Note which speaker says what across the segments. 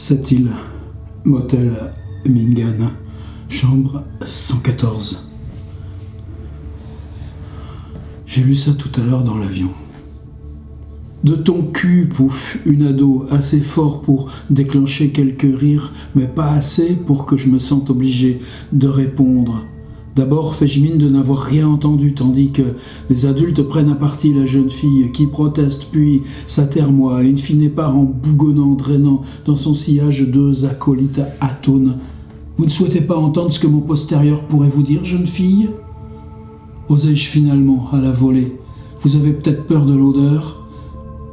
Speaker 1: Cette île, motel Mingan, chambre 114. J'ai lu ça tout à l'heure dans l'avion. De ton cul, pouf, une ado, assez fort pour déclencher quelques rires, mais pas assez pour que je me sente obligé de répondre. D'abord, fais-je mine de n'avoir rien entendu, tandis que les adultes prennent à partie la jeune fille qui proteste, puis s'attermoie, in fine part en bougonnant, drainant dans son sillage deux acolytes atones. Vous ne souhaitez pas entendre ce que mon postérieur pourrait vous dire, jeune fille ? Osais-je finalement à la volée ? Vous avez peut-être peur de l'odeur ?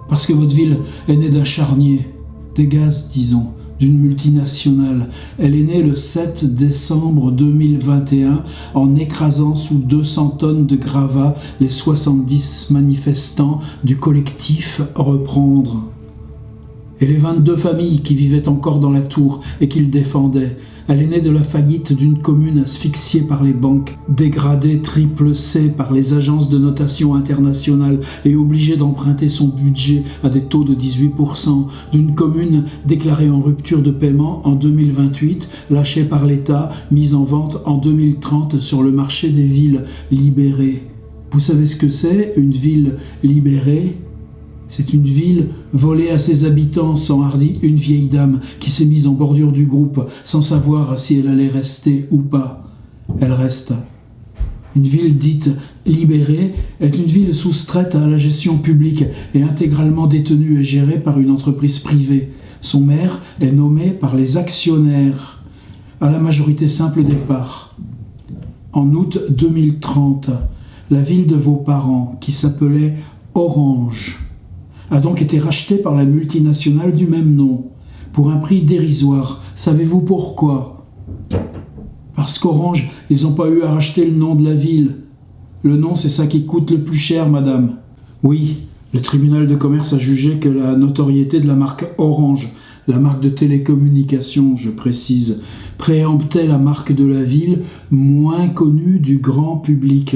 Speaker 1: Parce que votre ville est née d'un charnier, des gaz, disons, d'une multinationale. Elle est née le 7 décembre 2021 en écrasant sous 200 tonnes de gravats les 70 manifestants du collectif Reprendre. Et les 22 familles qui vivaient encore dans la tour et qui le défendaient. Elle est née de la faillite d'une commune asphyxiée par les banques, dégradée triple C par les agences de notation internationales et obligée d'emprunter son budget à des taux de 18%, d'une commune déclarée en rupture de paiement en 2028, lâchée par l'État, mise en vente en 2030 sur le marché des villes libérées. Vous savez ce que c'est, une ville libérée ? C'est une ville volée à ses habitants, s'enhardit une vieille dame qui s'est mise en bordure du groupe sans savoir si elle allait rester ou pas. Elle reste. Une ville dite libérée est une ville soustraite à la gestion publique et intégralement détenue et gérée par une entreprise privée. Son maire est nommé par les actionnaires, à la majorité simple des parts. En août 2030, la ville de vos parents, qui s'appelait Orange, a donc été racheté par la multinationale du même nom, pour un prix dérisoire. Savez-vous pourquoi ? Parce qu'Orange, ils n'ont pas eu à racheter le nom de la ville. Le nom, c'est ça qui coûte le plus cher, madame. Oui, le tribunal de commerce a jugé que la notoriété de la marque Orange, la marque de télécommunications, je précise, préemptait la marque de la ville, moins connue du grand public.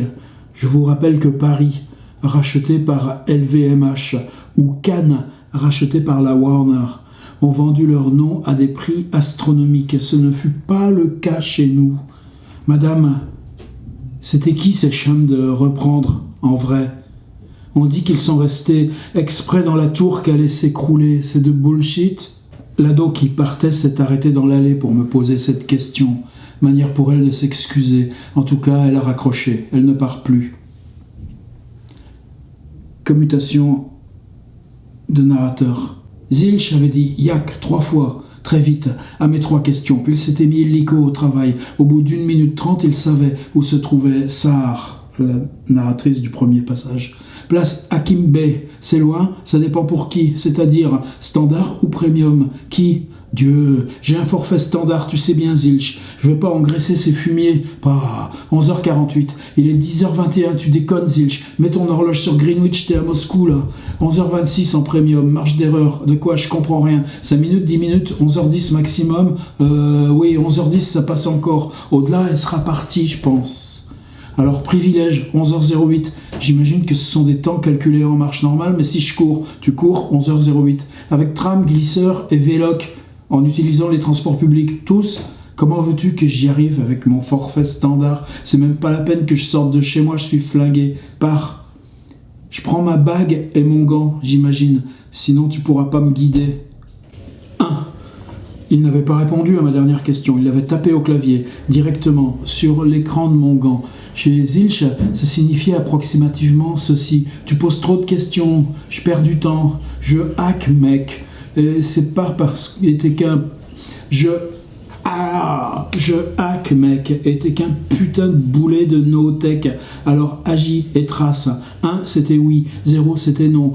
Speaker 1: Je vous rappelle que Paris, racheté par LVMH, ou Cannes, racheté par la Warner, ont vendu leur nom à des prix astronomiques. Ce ne fut pas le cas chez nous. Madame, c'était qui ces chums de Reprendre, en vrai ? On dit qu'ils sont restés exprès dans la tour qu'allait s'écrouler. C'est de bullshit ? L'ado qui partait s'est arrêté dans l'allée pour me poser cette question. Manière pour elle de s'excuser. En tout cas, elle a raccroché. Elle ne part plus. Commutation de narrateur. Zilch avait dit « Yak » 3 fois, très vite, à mes 3 questions. Puis il s'était mis illico au travail. Au bout d'1 minute 30, il savait où se trouvait Sahar, la narratrice du premier passage. Place Hakim Bey. C'est loin, ça dépend pour qui, c'est-à-dire standard ou premium. Qui ? Dieu, j'ai un forfait standard, tu sais bien, Zilch. Je vais pas engraisser ces fumiers. Pas 11h48. Il est 10h21, tu déconnes, Zilch. Mets ton horloge sur Greenwich, t'es à Moscou, là. 11h26 en premium, marge d'erreur. De quoi ? Je comprends rien. 5 minutes, 10 minutes, 11h10 maximum. Oui, 11h10, ça passe encore. Au-delà, elle sera partie, je pense. Alors, privilège, 11h08. J'imagine que ce sont des temps calculés en marche normale, mais si je cours, tu cours, 11h08. Avec tram, glisseur et véloc, en utilisant les transports publics, tous. Comment veux-tu que j'y arrive avec mon forfait standard ? C'est même pas la peine que je sorte de chez moi, je suis flingué. Pars. Je prends ma bague et mon gant, j'imagine. Sinon, tu pourras pas me guider. 1. Il n'avait pas répondu à ma dernière question. Il avait tapé au clavier, directement, sur l'écran de mon gant. Chez Zilch, ça signifiait approximativement ceci. Tu poses trop de questions, je perds du temps, je hack, mec. Et c'est pas parce qu'il était qu'un... Je hack, mec, était qu'un putain de boulet de no-tech. Alors agis et trace. 1, c'était oui. 0, c'était non.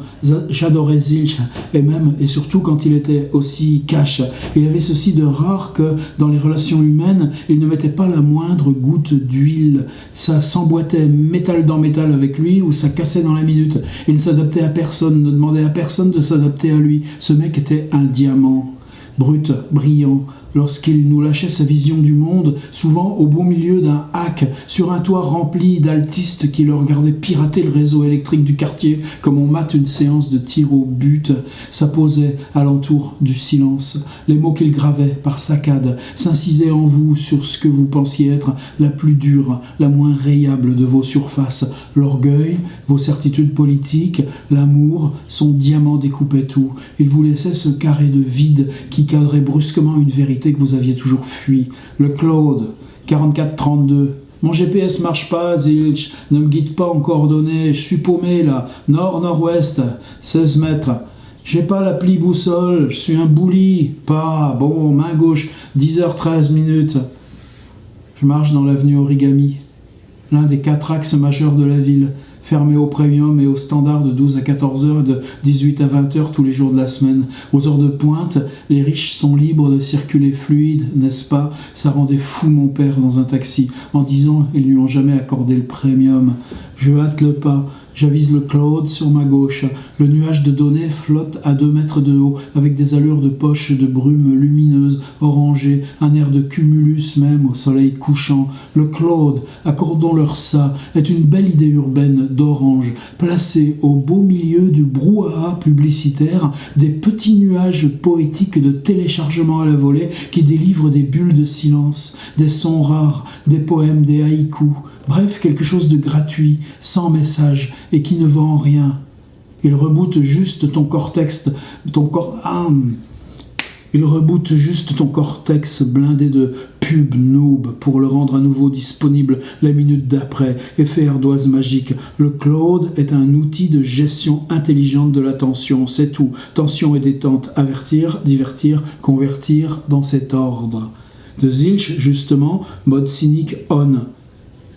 Speaker 1: J'adorais Zilch. Et même, et surtout quand il était aussi cash. Il avait ceci de rare que, dans les relations humaines, il ne mettait pas la moindre goutte d'huile. Ça s'emboîtait métal dans métal avec lui, ou ça cassait dans la minute. Il ne s'adaptait à personne, ne demandait à personne de s'adapter à lui. Ce mec était un diamant. Brut, brillant, lorsqu'il nous lâchait sa vision du monde, souvent au beau milieu d'un hack, sur un toit rempli d'altistes qui le regardaient pirater le réseau électrique du quartier, comme on mate une séance de tir au but, s'apposaient alentour du silence. Les mots qu'il gravait par saccades s'incisaient en vous sur ce que vous pensiez être la plus dure, la moins rayable de vos surfaces. L'orgueil, vos certitudes politiques, l'amour, son diamant découpait tout. Il vous laissait ce carré de vide qui cadrait brusquement une vérité que vous aviez toujours fui. Le Claude, 4432. Mon GPS marche pas, Zilch, ne me guide pas en coordonnées, je suis paumé là, nord-nord-ouest, 16 mètres. J'ai pas l'appli boussole, je suis un bouli, pas, bon, main gauche, 10h13 minutes. Je marche dans l'avenue Origami, l'un des 4 axes majeurs de la ville, fermé au premium et au standard de 12 à 14 heures et de 18 à 20 heures tous les jours de la semaine. Aux heures de pointe, les riches sont libres de circuler fluide, n'est-ce pas? Ça rendait fou mon père dans un taxi. En 10 ans, ils lui ont jamais accordé le premium. Je hâte le pas. J'avise le Claude sur ma gauche. Le nuage de données flotte à 2 mètres de haut, avec des allures de poches de brume lumineuse, orangée, un air de cumulus même au soleil couchant. Le Claude, accordons-leur ça, est une belle idée urbaine d'Orange, placée au beau milieu du brouhaha publicitaire, des petits nuages poétiques de téléchargement à la volée qui délivrent des bulles de silence, des sons rares, des poèmes, des haïkus. Bref, quelque chose de gratuit, sans message, et qui ne vend rien. Il reboote juste ton cortex, Il reboote juste ton cortex blindé de pub noob pour le rendre à nouveau disponible la minute d'après. Effet ardoise magique. Le Claude est un outil de gestion intelligente de l'attention. C'est tout. Tension et détente. Avertir, divertir, convertir dans cet ordre. De Zilch, justement, mode cynique on.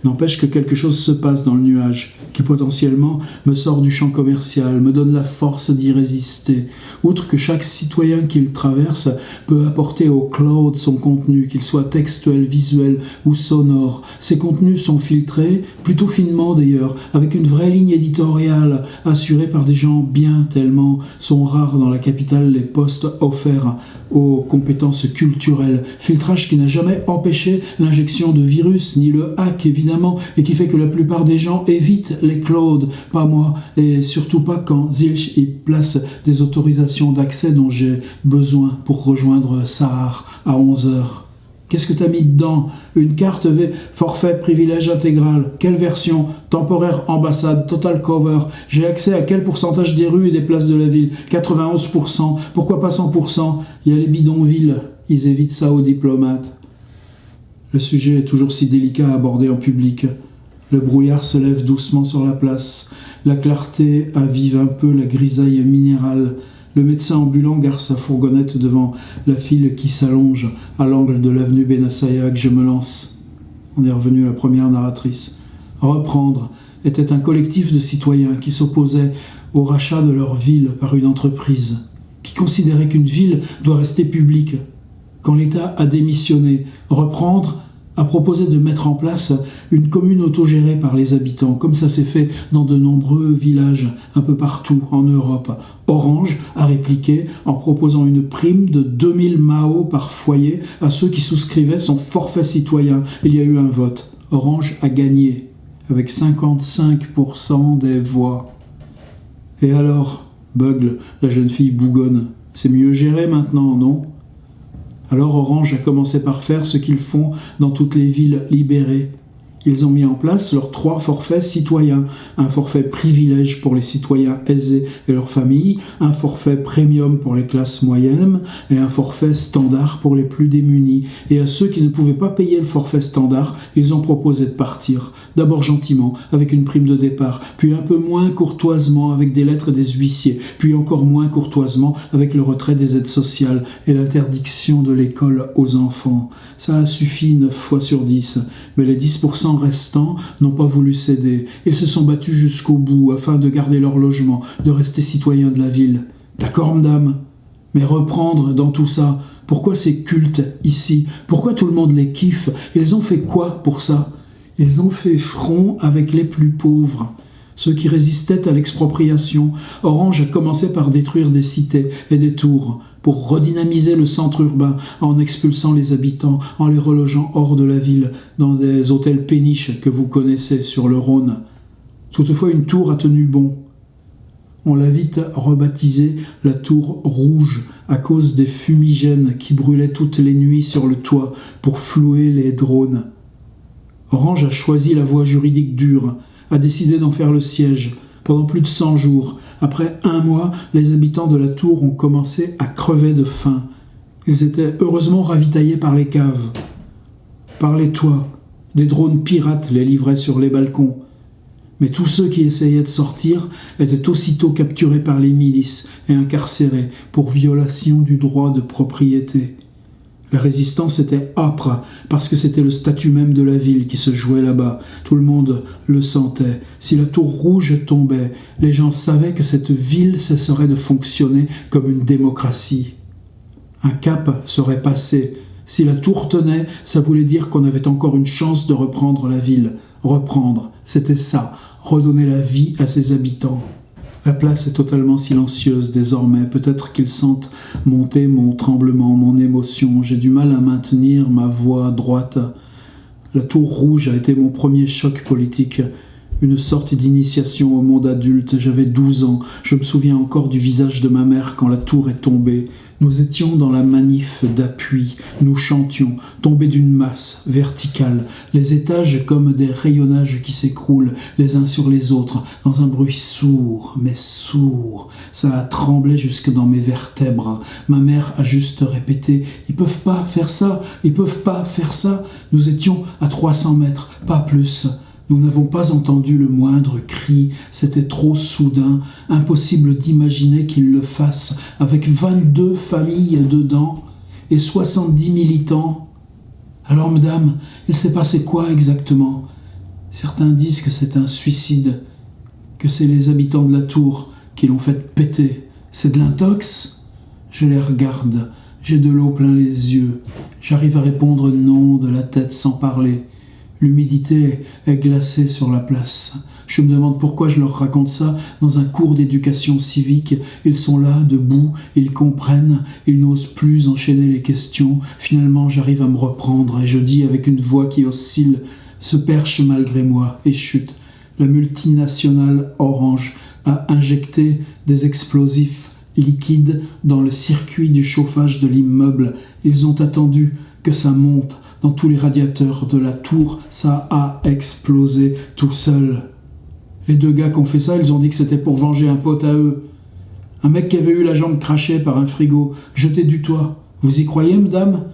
Speaker 1: N'empêche que quelque chose se passe dans le nuage, qui potentiellement me sort du champ commercial, me donne la force d'y résister. Outre que chaque citoyen qu'il traverse peut apporter au Claude son contenu, qu'il soit textuel, visuel ou sonore. Ces contenus sont filtrés, plutôt finement d'ailleurs, avec une vraie ligne éditoriale, assurée par des gens bien, tellement sont rares dans la capitale les postes offerts aux compétences culturelles. Filtrage qui n'a jamais empêché l'injection de virus, ni le hack évidemment, et qui fait que la plupart des gens évitent les Claudes, pas moi, et surtout pas quand Zilch y place des autorisations d'accès dont j'ai besoin pour rejoindre Sahar à 11h. Qu'est-ce que t'as mis dedans? Une carte forfait privilège intégral. Quelle version? Temporaire ambassade, total cover. J'ai accès à quel pourcentage des rues et des places de la ville? 91%. Pourquoi pas 100%? Il y a les bidonvilles. Ils évitent ça aux diplomates. Le sujet est toujours si délicat à aborder en public. Le brouillard se lève doucement sur la place. La clarté avive un peu la grisaille minérale. Le médecin ambulant gare sa fourgonnette devant la file qui s'allonge à l'angle de l'avenue Benassaya que je me lance. On est revenu à la première narratrice. Reprendre était un collectif de citoyens qui s'opposaient au rachat de leur ville par une entreprise, qui considérait qu'une ville doit rester publique. Quand l'État a démissionné, Reprendre a proposé de mettre en place une commune autogérée par les habitants, comme ça s'est fait dans de nombreux villages un peu partout en Europe. Orange a répliqué en proposant une prime de 2000 Mao par foyer à ceux qui souscrivaient son forfait citoyen. Il y a eu un vote. Orange a gagné, avec 55% des voix. Et alors, bugle, la jeune fille bougonne. C'est mieux géré maintenant, non ? Alors Orange a commencé par faire ce qu'ils font dans toutes les villes libérées. Ils ont mis en place leurs 3 forfaits citoyens. Un forfait privilège pour les citoyens aisés et leurs familles, un forfait premium pour les classes moyennes et un forfait standard pour les plus démunis. Et à ceux qui ne pouvaient pas payer le forfait standard, ils ont proposé de partir. D'abord gentiment, avec une prime de départ, puis un peu moins courtoisement avec des lettres des huissiers, puis encore moins courtoisement avec le retrait des aides sociales et l'interdiction de l'école aux enfants. Ça a suffi 9 fois sur 10, mais les 10% restants n'ont pas voulu céder. Ils se sont battus jusqu'au bout afin de garder leur logement, de rester citoyens de la ville. D'accord, madame? Mais reprendre dans tout ça, pourquoi ces cultes ici? Pourquoi tout le monde les kiffe? Ils ont fait quoi pour ça? Ils ont fait front avec les plus pauvres, ceux qui résistaient à l'expropriation. Orange a commencé par détruire des cités et des tours. pour redynamiser le centre urbain en expulsant les habitants, en les relogeant hors de la ville, dans des hôtels péniches que vous connaissez sur le Rhône. Toutefois, une tour a tenu bon. On l'a vite rebaptisée la tour rouge à cause des fumigènes qui brûlaient toutes les nuits sur le toit pour flouer les drones. Orange a choisi la voie juridique dure, a décidé d'en faire le siège. Pendant plus de 100 jours, après 1 mois, les habitants de la tour ont commencé à crever de faim. Ils étaient heureusement ravitaillés par les caves, par les toits. Des drones pirates les livraient sur les balcons. Mais tous ceux qui essayaient de sortir étaient aussitôt capturés par les milices et incarcérés pour violation du droit de propriété. La résistance était âpre parce que c'était le statut même de la ville qui se jouait là-bas. Tout le monde le sentait. Si la tour rouge tombait, les gens savaient que cette ville cesserait de fonctionner comme une démocratie. Un cap serait passé. Si la tour tenait, ça voulait dire qu'on avait encore une chance de reprendre la ville. Reprendre, c'était ça, redonner la vie à ses habitants. La place est totalement silencieuse désormais. Peut-être qu'ils sentent monter mon tremblement, mon émotion. J'ai du mal à maintenir ma voix droite. La tour rouge a été mon premier choc politique. Une sorte d'initiation au monde adulte. J'avais 12 ans. Je me souviens encore du visage de ma mère quand la tour est tombée. Nous étions dans la manif d'appui. Nous chantions, tombés d'une masse verticale. Les étages comme des rayonnages qui s'écroulent les uns sur les autres, dans un bruit sourd, mais sourd. Ça a tremblé jusque dans mes vertèbres. Ma mère a juste répété « Ils peuvent pas faire ça, ils peuvent pas faire ça ». Nous étions à 300 mètres, pas plus. Nous n'avons pas entendu le moindre cri, c'était trop soudain, impossible d'imaginer qu'ils le fassent, avec 22 familles dedans et 70 militants. Alors, madame, il s'est passé quoi exactement ? Certains disent que c'est un suicide, que c'est les habitants de la tour qui l'ont fait péter. C'est de l'intox ? Je les regarde, j'ai de l'eau plein les yeux. J'arrive à répondre non de la tête sans parler. L'humidité est glacée sur la place. Je me demande pourquoi je leur raconte ça dans un cours d'éducation civique. Ils sont là, debout, ils comprennent, ils n'osent plus enchaîner les questions. Finalement, j'arrive à me reprendre et je dis avec une voix qui oscille, se perche malgré moi et chute. La multinationale Orange a injecté des explosifs liquides dans le circuit du chauffage de l'immeuble. Ils ont attendu que ça monte. Dans tous les radiateurs de la tour, ça a explosé tout seul. Les 2 gars qui ont fait ça, ils ont dit que c'était pour venger un pote à eux. Un mec qui avait eu la jambe crachée par un frigo, jeté du toit. Vous y croyez, madame ?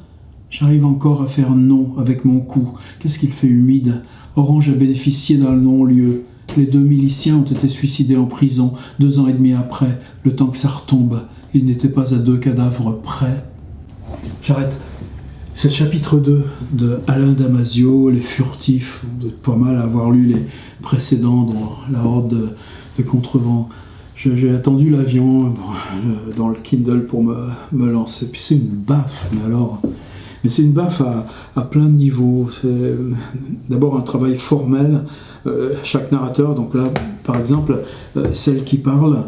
Speaker 1: J'arrive encore à faire non avec mon cou. Qu'est-ce qu'il fait humide ? Orange a bénéficié d'un non-lieu. Les 2 miliciens ont été suicidés en prison 2 ans et demi après, le temps que ça retombe. Ils n'étaient pas à 2 cadavres près. J'arrête. C'est le chapitre 2 de Alain Damasio, Les Furtifs. Vous êtes pas mal à avoir lu les précédents dans la horde de Contrevent. J'ai attendu l'avion dans le Kindle pour me lancer. Puis c'est une baffe, mais c'est une baffe à plein de niveaux. C'est d'abord un travail formel. Chaque narrateur, donc là, par exemple, celle qui parle,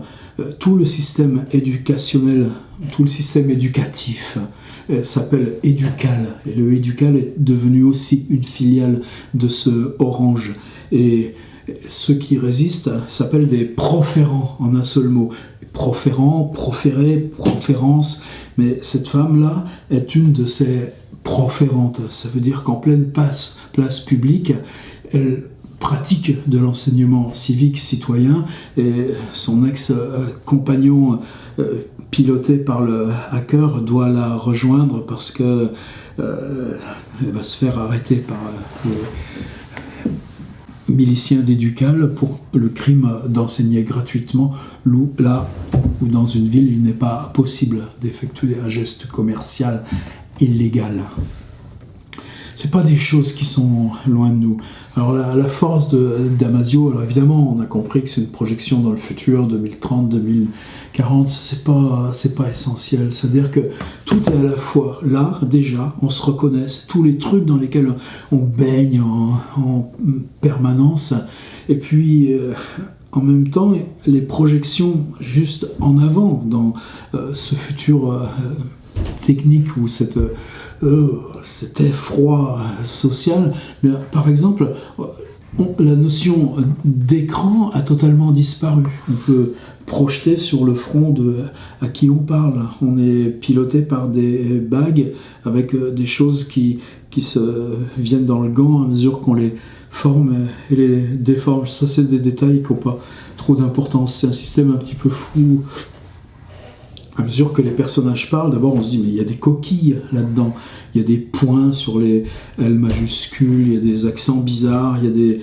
Speaker 1: tout le système éducationnel, tout le système éducatif s'appelle Éducal. Et le Éducal est devenu aussi une filiale de ce Orange. Et ceux qui résistent s'appellent des proférants en un seul mot. Proférant, proféré, proférence. Mais cette femme-là est une de ces proférantes. Ça veut dire qu'en pleine place publique, elle pratique de l'enseignement civique citoyen et son ex-compagnon piloté par le hacker doit la rejoindre parce que elle va se faire arrêter par le milicien d'Éducal pour le crime d'enseigner gratuitement là où dans une ville il n'est pas possible d'effectuer un geste commercial illégal. C'est pas des choses qui sont loin de nous. Alors la force de Damasio, alors évidemment on a compris que c'est une projection dans le futur, 2030, 2040, c'est pas essentiel. C'est-à-dire que tout est à la fois là, déjà, on se reconnaît, c'est tous les trucs dans lesquels on baigne en permanence, et puis en même temps, les projections juste en avant dans ce futur technique ou cet effroi social, mais, par exemple, la notion d'écran a totalement disparu. On peut projeter sur le front à qui on parle. On est piloté par des bagues avec des choses qui se viennent dans le gant à mesure qu'on les forme et les déforme. Ça, c'est des détails qui n'ont pas trop d'importance. C'est un système un petit peu fou. À mesure que les personnages parlent, d'abord on se dit mais il y a des coquilles là-dedans, il y a des points sur les L majuscules, il y a des accents bizarres, il y a des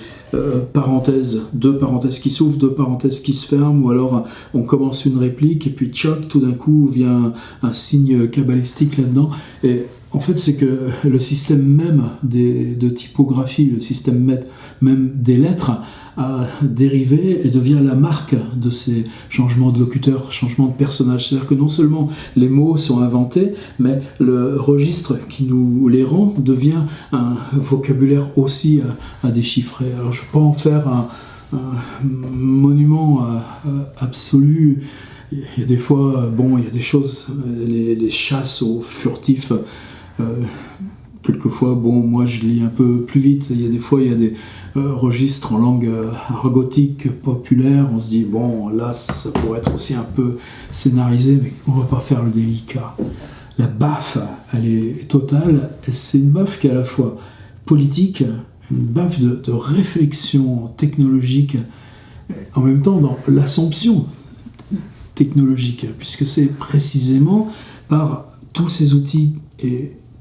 Speaker 1: parenthèses, deux parenthèses qui s'ouvrent, deux parenthèses qui se ferment, ou alors on commence une réplique et puis tchoc, tout d'un coup vient un signe cabalistique là-dedans. Et en fait, c'est que le système même de typographie, le système même des lettres, a dérivé et devient la marque de ces changements de locuteur, changements de personnage. C'est-à-dire que non seulement les mots sont inventés, mais le registre qui nous les rend devient un vocabulaire aussi à déchiffrer. Alors je ne peux pas en faire un monument absolu. Il y a des fois, il y a des choses, les chasses aux furtifs, quelquefois, moi je lis un peu plus vite. Il y a des registres en langue argotique populaire. On se dit, là, ça pourrait être aussi un peu scénarisé, mais on ne va pas faire le délicat. La baffe, elle est totale. C'est une baffe qui est à la fois politique, une baffe de réflexion technologique, en même temps dans l'assomption technologique, puisque c'est précisément par tous ces outils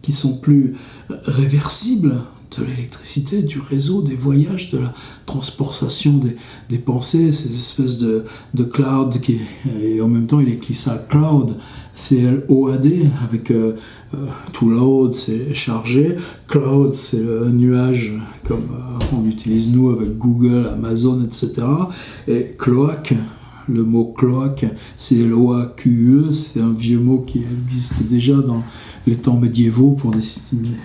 Speaker 1: qui sont plus réversibles, de l'électricité, du réseau, des voyages, de la transportation des pensées, ces espèces de cloud, et en même temps il écrit ça cloud, C-L-O-A-D, avec to load, c'est chargé, cloud, c'est le nuage, comme on utilise nous avec Google, Amazon, etc. Et cloaque, le mot cloaque, c'est L-O-A-Q-E, c'est un vieux mot qui existe déjà dans les temps médiévaux pour désigner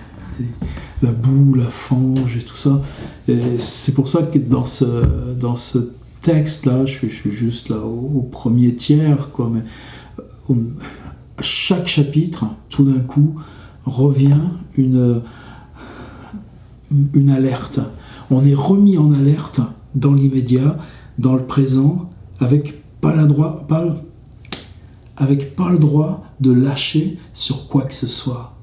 Speaker 1: la boue, la fange et tout ça. Et c'est pour ça que dans ce texte-là, je suis juste là au premier tiers, mais à chaque chapitre, tout d'un coup, revient une alerte. On est remis en alerte dans l'immédiat, dans le présent, avec pas le droit de lâcher sur quoi que ce soit.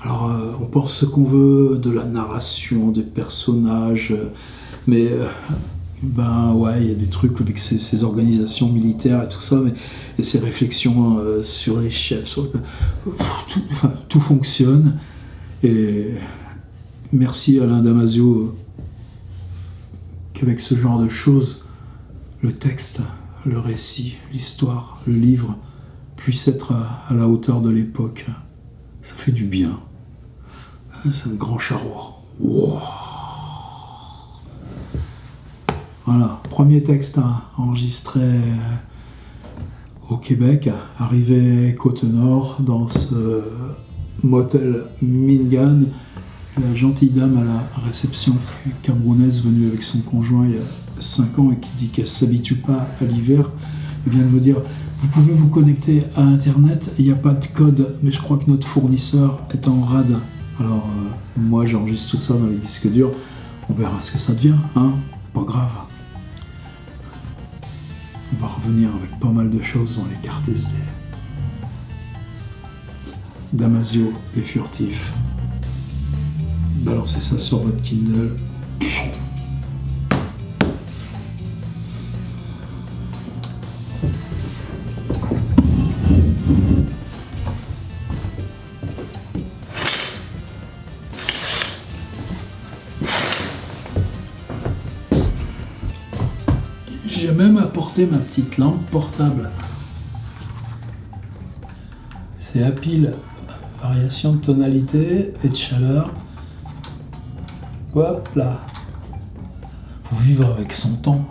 Speaker 1: Alors, on pense ce qu'on veut de la narration, des personnages, mais il y a des trucs avec ces organisations militaires et tout ça, et ces réflexions sur les chefs, tout fonctionne. Et merci Alain Damasio qu'avec ce genre de choses, le texte, le récit, l'histoire, le livre puisse être à la hauteur de l'époque. Ça fait du bien. C'est un grand charroi. Wow. Voilà, premier texte enregistré au Québec, arrivé Côte-Nord, dans ce motel Mingan. La gentille dame à la réception camerounaise venue avec son conjoint il y a 5 ans et qui dit qu'elle ne s'habitue pas à l'hiver, elle vient de me dire: vous pouvez vous connecter à Internet, il n'y a pas de code, mais je crois que notre fournisseur est en rade. Alors, moi, j'enregistre tout ça dans les disques durs. On verra ce que ça devient, pas grave. On va revenir avec pas mal de choses dans les cartes SD. Damasio, les furtifs. Balancez ça sur votre Kindle. J'ai même apporté ma petite lampe portable. C'est à pile, variation de tonalité et de chaleur. Hop là. Faut vivre avec son temps,